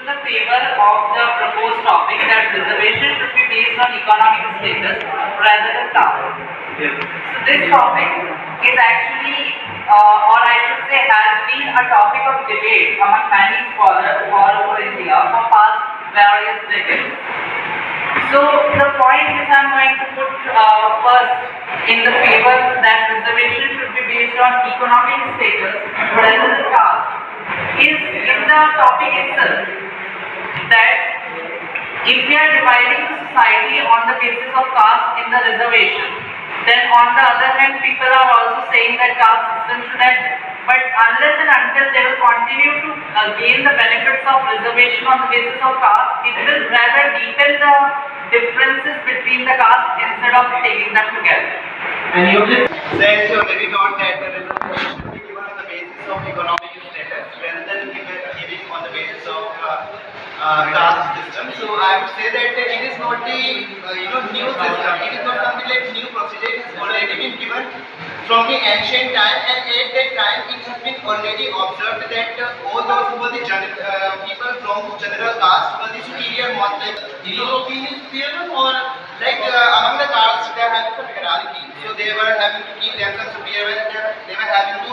the favor of the proposed topic that reservation should be based on economic status rather than caste. Yes. So this topic is actually, or I should say, has been a topic of debate among many scholars all over India for past various decades. So the point which I am going to put first in the favor that reservation should be based on economic status rather than caste is in the topic itself, that if we are dividing the society on the basis of caste in the reservation, then on the other hand people are also saying that caste system should end. But unless and until they will continue to gain the benefits of reservation on the basis of caste, it will rather deepen the differences between the caste instead of taking them together. And you just said you already thought that the reservation should be given on the basis of economic status rather than giving on the basis of caste system. So I would say that it is not the new system. It is not something like new procedure. It has already been given from the ancient time, and at that time it has been already observed that all those who were the people from general caste were the superior ones. Like European is superior, or like among the castes they are having some hierarchy. So they were having to keep themselves superior, and they were having to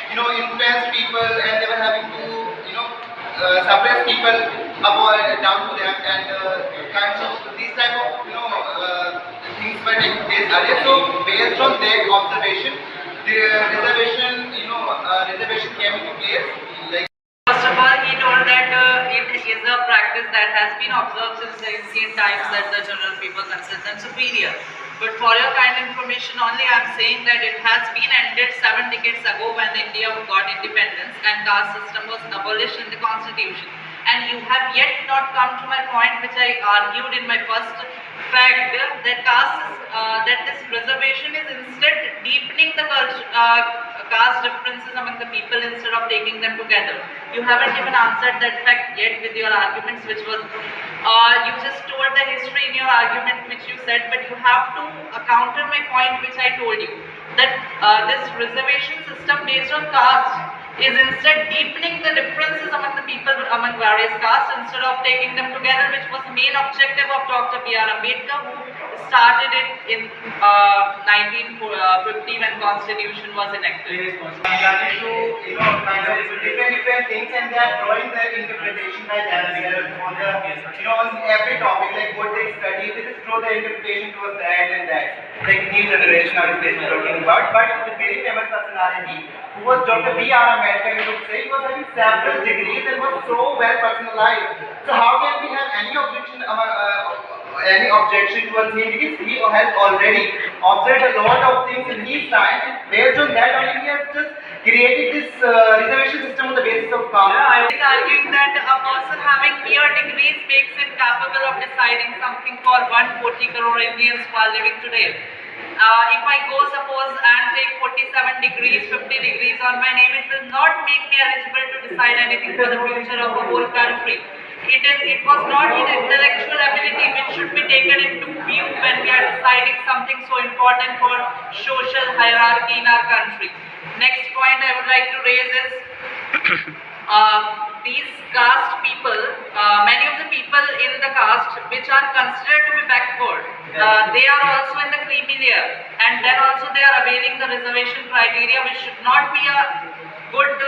influence people, and they were having to suppress people up or down to them, and kinds of these type of things were taking place earlier. So based on that observation, the reservation came into place. Like, first of all, he told that it is a practice that has been observed since the ancient times, that the general people consider them superior. But for your kind information only, I am saying that it has been ended 7 decades ago when India got independence and caste system was abolished in the constitution. And you have yet not come to my point, which I argued in my first fact, that that this reservation is instead deepening the caste differences among the people instead of taking them together. You haven't even answered that fact yet with your arguments, which was you just told the history in your argument which you said, but you have to counter my point which I told you, that this reservation system based on caste is instead deepening the differences among the people among various castes instead of taking them together, which was the main objective of Dr. B.R. Ambedkar, who started it in 1950 when Constitution was enacted. Planning to kind of different things, and they are drawing their interpretation by themselves on the on every topic, like what they study. They just draw their interpretation towards that and that. Like new generation I was talking about, but the very famous personality who was Dr. B.R. Ambedkar, we would say, he was having several degrees and was so well personalized. So how can we have any objection towards him, because he has already observed a lot of things in his time, and based on that only he has just created this reservation system on the basis of caste. Yeah, I was arguing that a person having mere degrees makes him capable of deciding something for 140 crore Indians who are living today. If I go suppose and take 47 degrees, 50 degrees on my name, it will not make me eligible to decide anything for the future of the whole country. It was not an intellectual ability which should be taken into view when we are deciding something so important for social hierarchy in our country. Next point I would like to raise is these caste people, many of the people in the caste which are considered to be backward, they are also in the creamy layer, and then also they are availing the reservation criteria, which should not be a good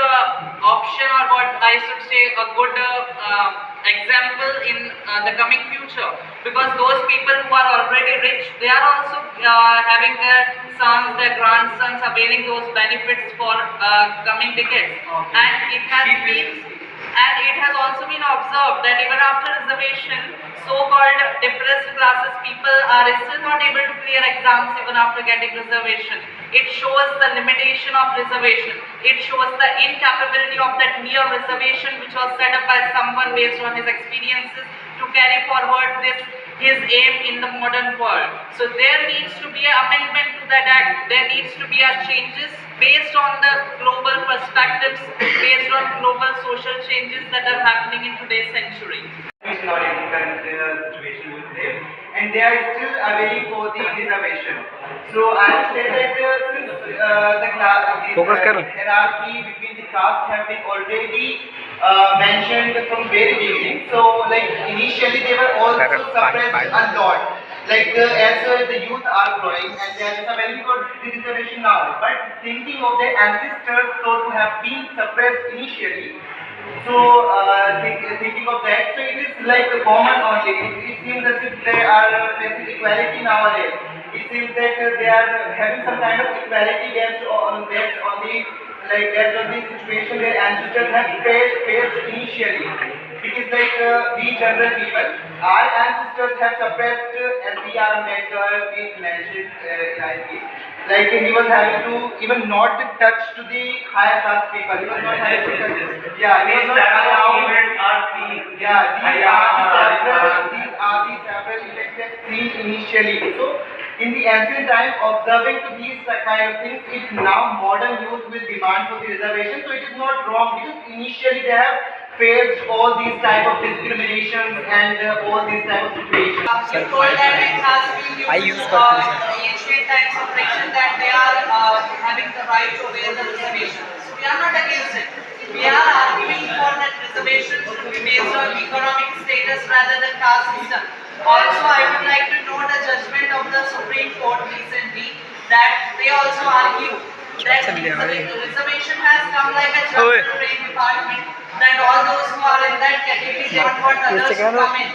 option, or what I should say a good example in the coming future, because those people who are already rich, they are also having their sons, their grandsons availing those benefits for coming decades. And it has also been observed that even after reservation, so-called depressed classes people are still not able to clear exams even after getting reservation. It shows the limitation of reservation. It shows the incapability of that mere reservation which was set up by someone based on his experiences to carry forward his aim in the modern world. So there needs to be an amendment to that act. There needs to be a changes based on the global perspectives, based on global social changes that are happening in today's century. Not in the current situation with them, and they are still waiting for the reservation. So I would say that since the hierarchy between the castes have been already mentioned from very beginning, so like initially they were also suppressed a lot. Like as the youth are growing and there is a very good reservation now. But thinking of their ancestors, those who have been suppressed initially. So thinking of that, so it is like common only. It seems as if they are facing equality nowadays. It seems that they are having some kind of equality based on that on the like based on the situation their ancestors have faced initially. It is like we general people, our ancestors have suppressed as we are better, we mentioned like he was having to even not touch to the higher class people. He was not having to touch. Yeah, he was not allowed. Yeah, these are the several effects that seen initially. So in the ancient time, observing to these kind of things, if now modern youth will demand for the reservation, so it is not wrong because initially they have faced all these type of discriminations and all these type of situations. You told that it has been due to ancient times of friction that they are having the right to avail the reservation. So we are not against it. We are arguing for that reservation should be based on economic status rather than caste system. Also, I would like to note a judgment of the Supreme Court recently that they also argue that reservation has come like a jump to train department, that all those who are in that category they don't want others to come in.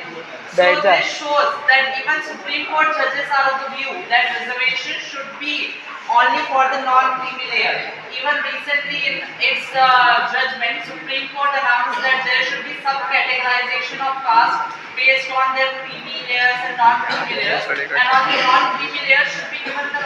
So this shows that even Supreme Court judges are of the view that reservation should be only for the non-creamy layer. Even recently in its judgment, Supreme Court announced that there should be sub-categorization of caste based on their creamy layers and non-creamy layers. And on the non-creamy layers should be given the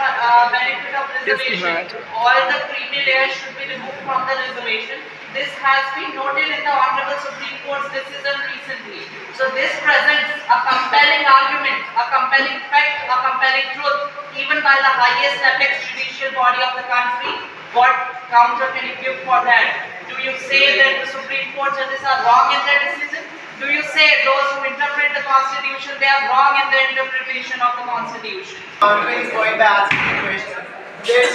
benefit of reservation. All the creamy layers should be removed from the reservation. This has been noted in the Honorable Supreme Court's decision recently. So this presents a compelling argument, a compelling fact, a compelling truth, even by the highest apex judicial body of the country. What counter can you give for that? Do you say that the Supreme Court judges are wrong in their decision? Do you say those who interpret the Constitution, they are wrong in their interpretation of the Constitution? Is going back to the question that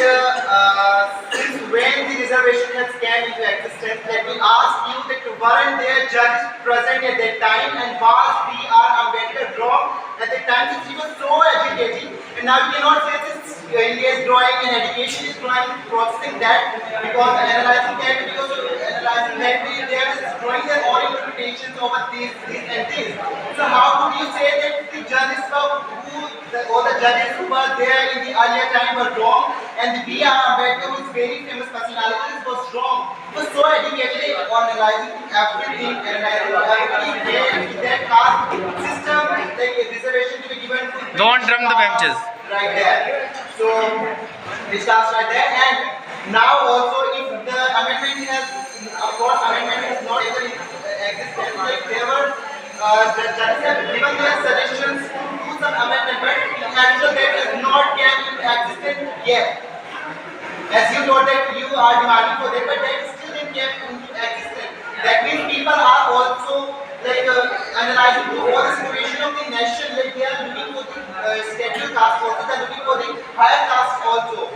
since when the reservation has came into existence, let me ask you that weren't there judges present at that time and was B.R. Ambedkar wrong at that time since he was so educated, and now you cannot say this India is growing and education is growing, processing that because analyzing that because analyzing that they are just drawing their own interpretations over these and these. So how could you say that the judges all the judges who were there in the earlier time were wrong and the B.R. Ambedkar, who is very famous personality, was wrong? He was so educated on analyzing everything there in that caste system, like a reservation to be given to Don't drum the benches. right there. So it starts right there, and now also if the amendment has, of course, amendment has not even existed, like there were the judges have given their suggestions to do some amendment, but the actual that has not came into existence yet. As you know that you are demanding for that, but that still didn't came into existence. That means people are also like analyzing the whole situation of the nation, like they are looking for the scheduled caste also, they are looking for the higher caste also.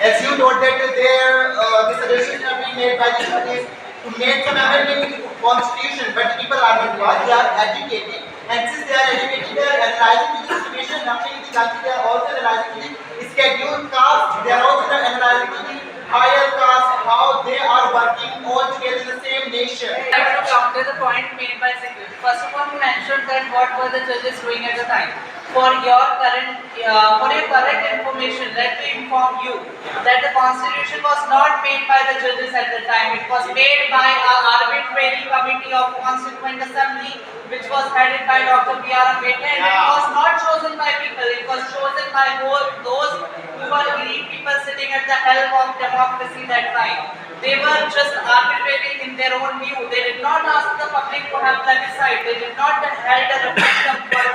As you know that the suggestions have been made by the judges to make some amendment in the constitution, but people are not wise, they are educated, and since they are educated, they are analyzing the situation happening in the country, they are also analyzing the scheduled caste, they are also analyzing the higher caste, how they are working all together in the same nation. I have to counter the point made by Secretary. First of all, you mentioned that what were the judges doing at the time. For your correct information, let me inform you that the Constitution was not made by the judges at the time. It was made by an arbitrary committee of Constituent Assembly, which was headed by Dr. B.R. Ambedkar, and it was not chosen by people. It was chosen by those who were elite people sitting at the helm of democracy that time. They were just arbitrary in their own view. They did not ask the public to have plebiscite. They did not held a referendum for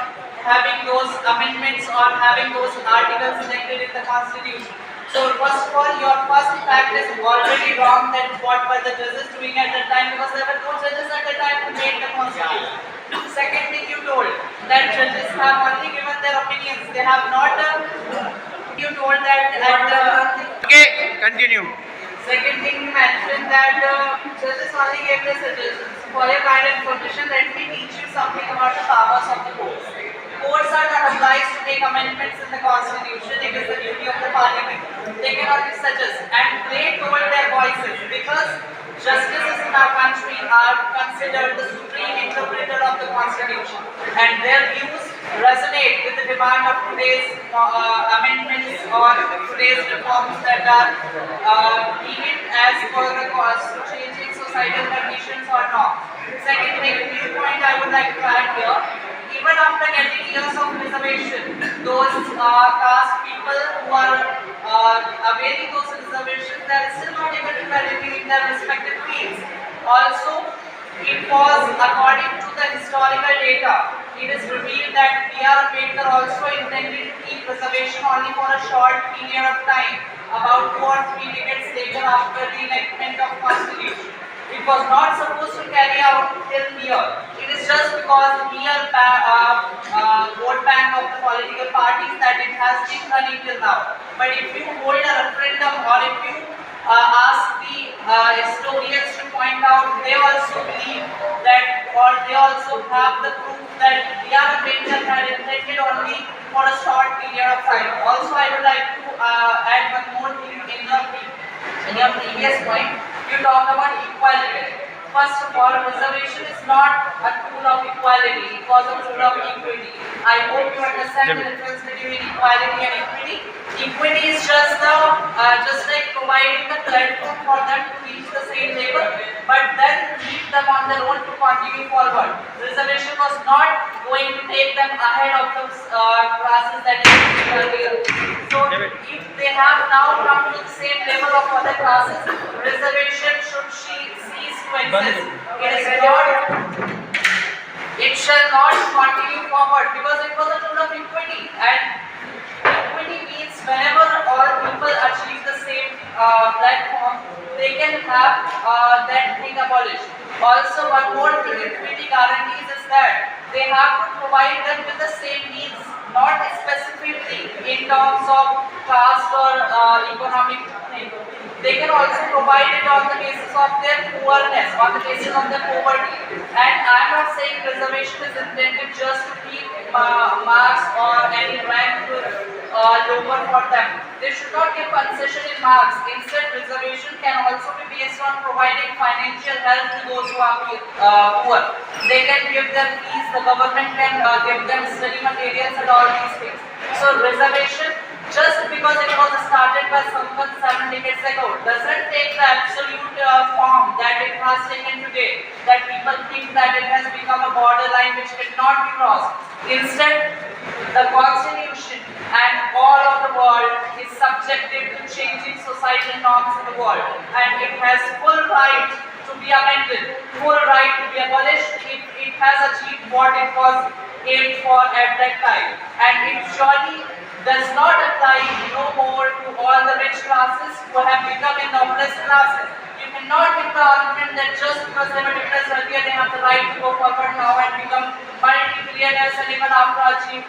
having those amendments or having those articles enacted in the Constitution. So first of all, your first fact is already wrong that what were the judges doing at that time, because there were no judges at the time who made the Constitution. Second thing you told, that judges have only given their opinions. They have not, you told that at the... Okay, continue. Second thing you mentioned that judges only gave their suggestions. For your kind of information, let me teach you something about the powers of the courts. Courts are not obliged to make amendments in the constitution. It is the duty of the parliament. They cannot suggest, and they told their voices because justices in our country are considered the supreme interpreter of the constitution, and their views resonate with the demand of today's amendments or today's reforms that are needed as per the changing societal conditions or not. Second viewpoint I would like to add here. Even after getting years of reservation, those caste people who are availing those reservations, they are still not able to do anything in their respective fields. Also, it was according to the historical data, it is revealed that B.R. Ambedkar also intended to keep reservation only for a short period of time, about 2 or 3 decades later after the enactment of Constitution. It was not supposed to carry out till here. It is just because the mere vote bank of the political parties that it has been running till now. But if you hold a referendum or if you ask the historians to point out, they also believe that, or they also have the proof that B.R. Ambedkar had intended only for a short period of time. Also, I would like to add one more thing in your previous point. You talk about equality. First of all, reservation is not a tool of equality, it was a tool of equity. I hope you understand the difference between equality and equity. Equity is just like providing the platform for them to reach the same level, but then leave them on their own to continue forward. Reservation was not going to take them ahead of those classes that they were earlier. So if they have now come to the same level of other classes, reservation should cease to exist. It shall not continue forward because it was a tool of equity, and equity means whenever all people achieve the same platform, they can have that thing abolished. Also, one more thing equity guarantees is that they have to provide them with the same needs, not specifically in terms of caste or economic thing. They can also provide it on the basis of their poorness, on the basis of their poverty. And I am not saying reservation is intended just to keep marks or any rank lower for them. They should not give concession in marks. Instead, reservation can also be based on providing financial help to those who are poor. They can give them fees, the government can give them study materials and all these things. So reservation, just because it was started by someone 7 decades ago, doesn't take the absolute form that it has taken today, that people think that it has become a borderline which cannot be crossed. Instead, the Constitution and all of the world is subjected to changing societal norms in the world, and it has full right to be amended, full right to be abolished if it has achieved what it was aimed for at that time. And it surely does not apply no more to all the rich classes who have become in the oppressed classes. You cannot make the argument that just because they were depressed earlier, they have the right to go forward now and become multi-billionaires and even after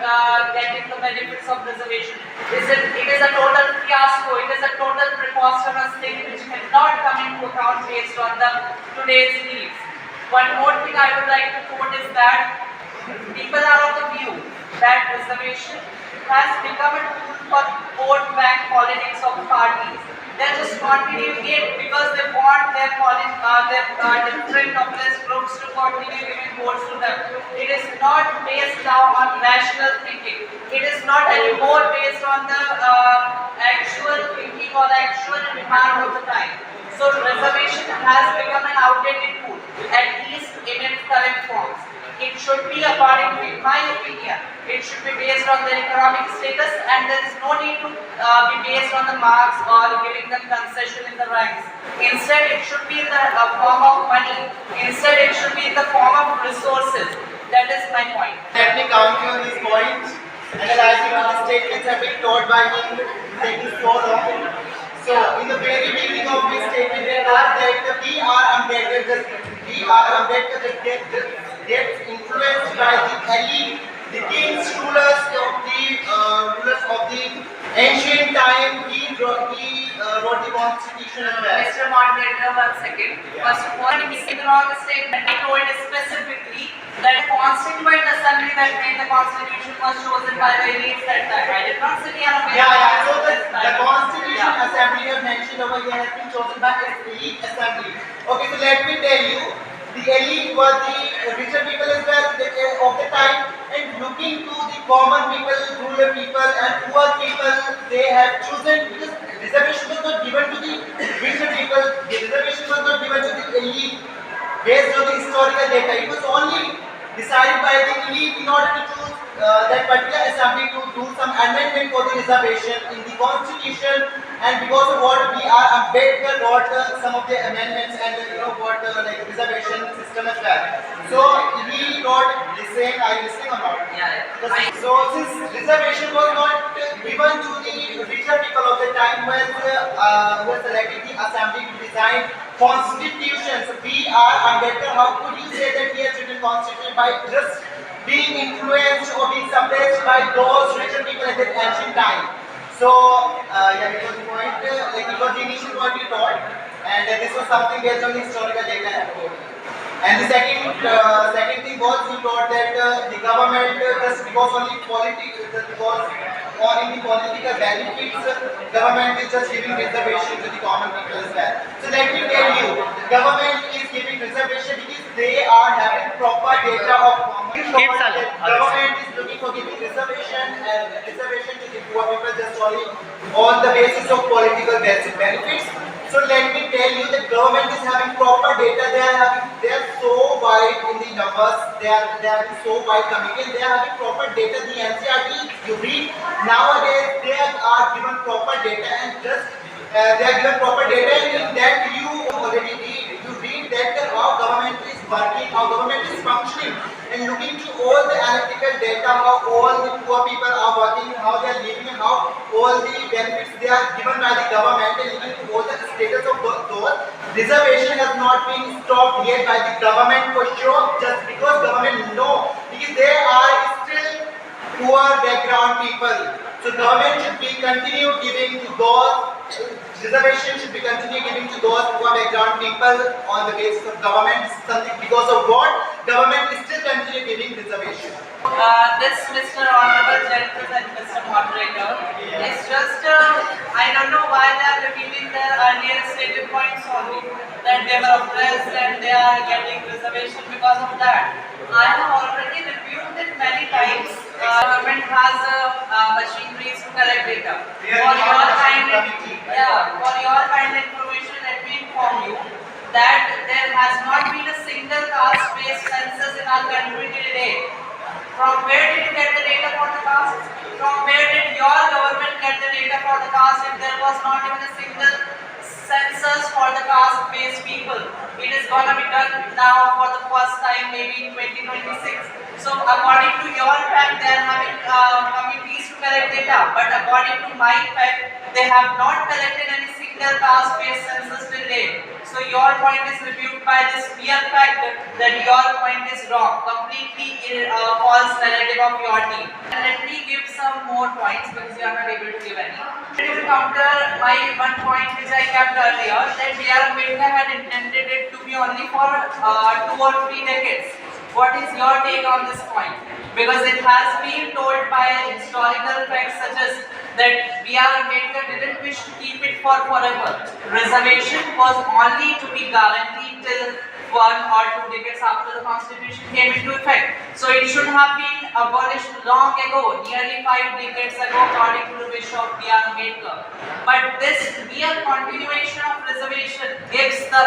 getting the benefits of reservation. It is a total fiasco, it is a total preposterous thing which cannot come into account based on today's needs. One more thing I would like to quote is that people are of the view that reservation has become a tool for vote bank politics of parties. They're just continuing it because they want their different oppressed groups to continue giving votes to them. It is not based now on rational thinking. It is not anymore based on the actual thinking or the actual demand of the time. So reservation has become an outdated tool, at least in its current forms. It should be, according to my opinion, it should be based on their economic status, and there is no need to be based on the marks or giving them concession in the ranks. Instead, it should be in the form of money. Instead, it should be in the form of resources. That is my point. Let me counter these points. Analyzing the statements have been taught by me taking so long. So, in the very beginning of this statement, they asked that the B.R. Ambedkar gets influenced by the elite, the kings, rulers of the ancient time. He wrote the constitution as well. Mr. Moderator, 1 second. First of all, he made the wrong statement. He told specifically that constituent assembly that made the constitution was chosen by the elites that time. I did not sit here and Yeah. So the Constitution Assembly you have mentioned over here has been chosen by an elite assembly. Okay, so let me tell you, the elite were the richer people as well of the time, and looking to the common people, rural people, and poor people, they have chosen because reservation was not given to the richer people. The reservation was not given to the elite based on the historical data. It was only decided by the elite in order to choose that particular assembly to do some amendment for the reservation in the constitution, and because of what we are Ambedkar wrote some of the amendments and what like reservation system as well. So he wrote the same. Are you listening or not? Yeah. So since reservation was not given to the richer people of the time who has selected the assembly to design constitutions, we are Ambedkar. How could you say that he has written constitution by just being influenced or being suppressed by those richer people at that ancient time? So yeah, it was the point, like it was the initial point we thought, and this was something based on the historical data and code. And the second thing was we thought that the government just because only politics, because only the political benefits, government is just giving reservation to the common people as well. So let me tell you, government is giving reservation because they are having proper data of common people. Government is looking for giving reservation to the poor people just only on the basis of political benefits. So let me tell you, the government is having proper data. They are so wide in the numbers. They are so wide coming in. They are having proper data. The NCRT you read nowadays, they are given proper data, and just they are given proper data, and in that you already read. You read that how government is working, how government is functioning, and looking to all the analytical data, how all the poor people are working, how they are living, how all the benefits they are given by the government, and looking to all the status of those. Reservation has not been stopped yet by the government for sure, just because government know, because they are still poor background people. So government should be continue giving to those. Reservation should be continue giving to those poor background people on the basis of government. Something because of what government is still continue giving reservation. This Mr. Honorable Judges and Mr. Moderator is just, I don't know why they are repeating their earlier stated points only, that they were oppressed and they are getting reservation because of that. I have already reviewed it many times. Government has machineries to collect data. For your kind information, let me inform you that there has not been a single caste-based census in our country till date. From where did you get the data for the caste? From where did your government get the data for the caste if there was not even a single census for the caste-based people? It is going to be done now for the first time, maybe in 2026. So according to your fact, they are having committees to collect data, but according to my fact, they have not collected any single caste-based census till date. So your point is reviewed by this mere fact that your point is wrong, completely false narrative of your team. And let me give some more points because you are not able to give any. It will counter my one point which I kept earlier, that B.R. Ambedkar had intended it to be only for 2 or 3 decades. What is your take on this point? Because it has been told by historical facts such as that B.R. Ambedkar didn't wish to keep it for forever. Reservation was only to be guaranteed till 1 or 2 decades after the constitution came into effect. So it should have been abolished long ago, nearly 5 decades ago, according to the wish of B.R. Ambedkar. But this mere continuation of reservation gives the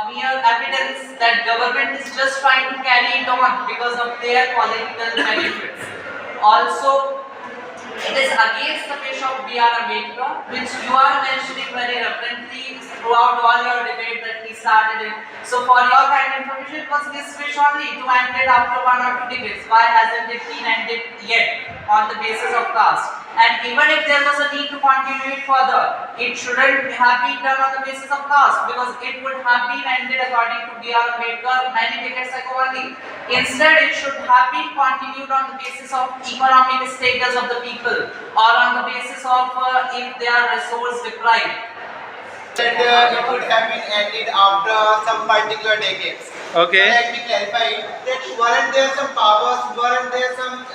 mere evidence that government is just trying to carry it on because of their political benefits. Also, it is against the wish of B.R. Ambedkar, which you are mentioning very reverently throughout all your debate that he started it. So for your kind of information, it was his wish only to end it after 1 or 2 decades. Why hasn't it been ended yet on the basis of caste? And even if there was a need to continue it further, it shouldn't have been done on the basis of caste, because it would have been ended according to B.R. Ambedkar many decades ago only. Instead, it should have been continued on the basis of economic status of the people, or on the basis of if they are resource deprived. And it would have been ended after some particular decades. Okay. Let me clarify it. That weren't there some powers? Weren't there some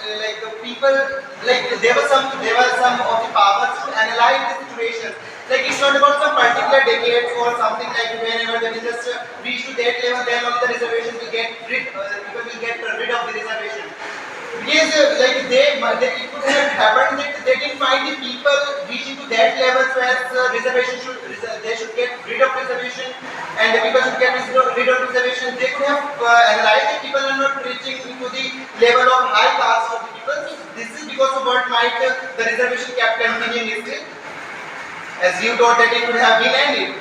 people? Like there were some of the powers to analyze the situation. Like it's not about some particular decades or something like whenever they will just reach to that level, then only the reservation will get rid. People will get rid of the reservation. Because it could have happened that they didn't find the people reaching to that level where they should get rid of reservation, and the people should get rid of reservation. They could have analyzed that people are not reaching to the level of high caste of the people. So this is because of what might the reservation kept continuing still, as you thought that it could have been ended.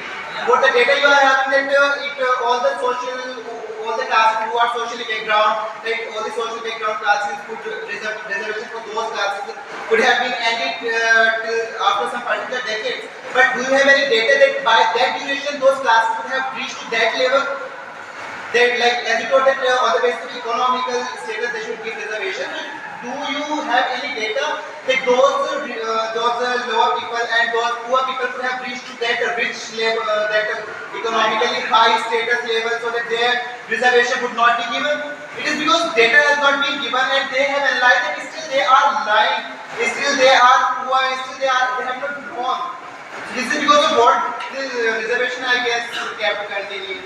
What the data you are having that all the classes who are socially background, like all the social background classes could reservation for those classes could have been ended till after some particular decades. But do you have any data that by that duration those classes would have reached to that level? That like as you told that on the basis of economical status they should give reservation. Do you have any data that those lower people and those poor people could have reached to that rich level, that economically high status level, so that their reservation would not be given? It is because data has not been given and they have analyzed that still they are lying, still they are poor, still they have not grown. This is because of what the reservation I guess kept continuing.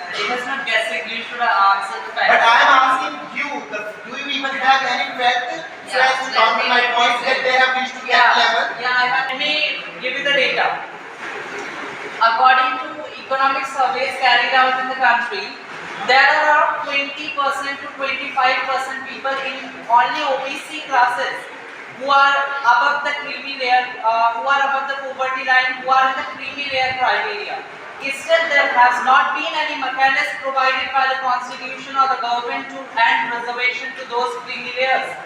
It is not guessing. You should have answered the fact. But I am asking you, do you even have any fact so as to counter my points that they have reached to that level? Yeah, I have. Let me give you the data. According to economic surveys carried out in the country, there are around 20% to 25% people in only OBC classes who are above the creamy layer, who are above the poverty line, who are in the creamy layer criteria. Still, there has not been any mechanism provided by the constitution or the government to hand reservation to those creamy layers.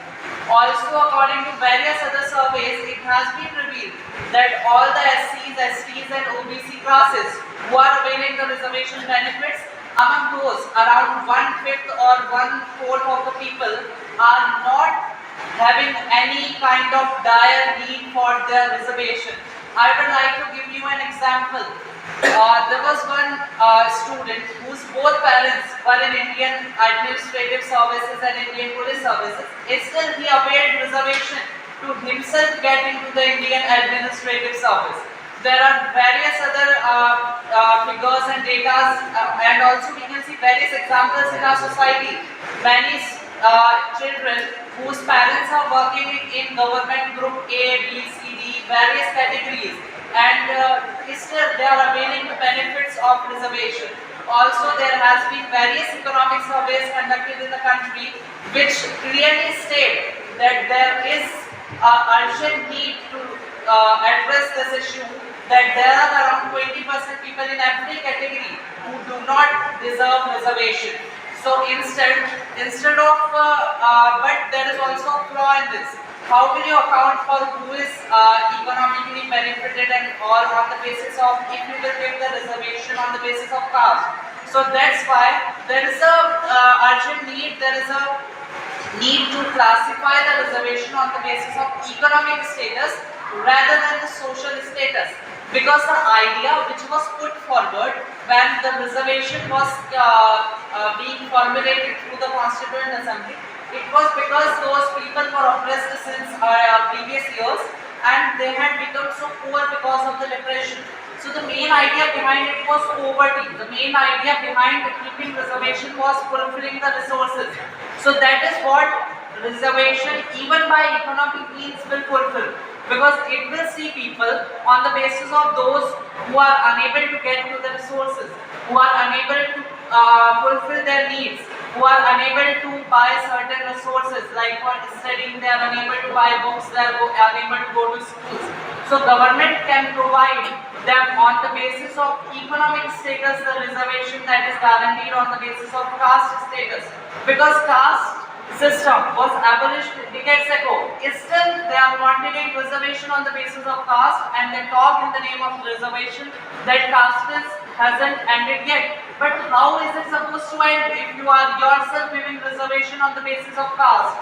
Also, according to various other surveys, it has been revealed that all the SCs, STs and OBC classes who are availing the reservation benefits, among those around 1/5 or 1/4 of the people are not having any kind of dire need for their reservation. I would like to give you an example. There was one student whose both parents were in Indian Administrative Services and Indian Police Services. Still, he availed reservation to himself get into the Indian Administrative Service. There are various other figures and data, and also we can see various examples in our society. Many children whose parents are working in government group A, B, C, D, various categories, and still they are availing the benefits of reservation. Also, there has been various economic surveys conducted in the country which clearly state that there is urgent need to address this issue, that there are around 20% people in every category who do not deserve reservation. So instead of, but there is also a flaw in this. How will you account for who is economically benefited and all on the basis of, if you will give the reservation on the basis of caste? So that's why there is a urgent need, there is a need to classify the reservation on the basis of economic status rather than the social status. Because the idea which was put forward when the reservation was being formulated through the Constituent Assembly, it was because those people were oppressed since previous years and they had become so poor because of the depression. So the main idea behind it was poverty. The main idea behind keeping reservation was fulfilling the resources. So that is what reservation, even by economic means, will fulfill. Because it will see people on the basis of those who are unable to get to the resources, who are unable to fulfill their needs, who are unable to buy certain resources, like for studying they are unable to buy books, they are unable to go to schools. So government can provide them on the basis of economic status the reservation that is guaranteed on the basis of caste status. Because caste system was abolished decades ago. Still, they are continuing reservation on the basis of caste, and they talk in the name of reservation that caste hasn't ended yet. But how is it supposed to end if you are yourself giving reservation on the basis of caste?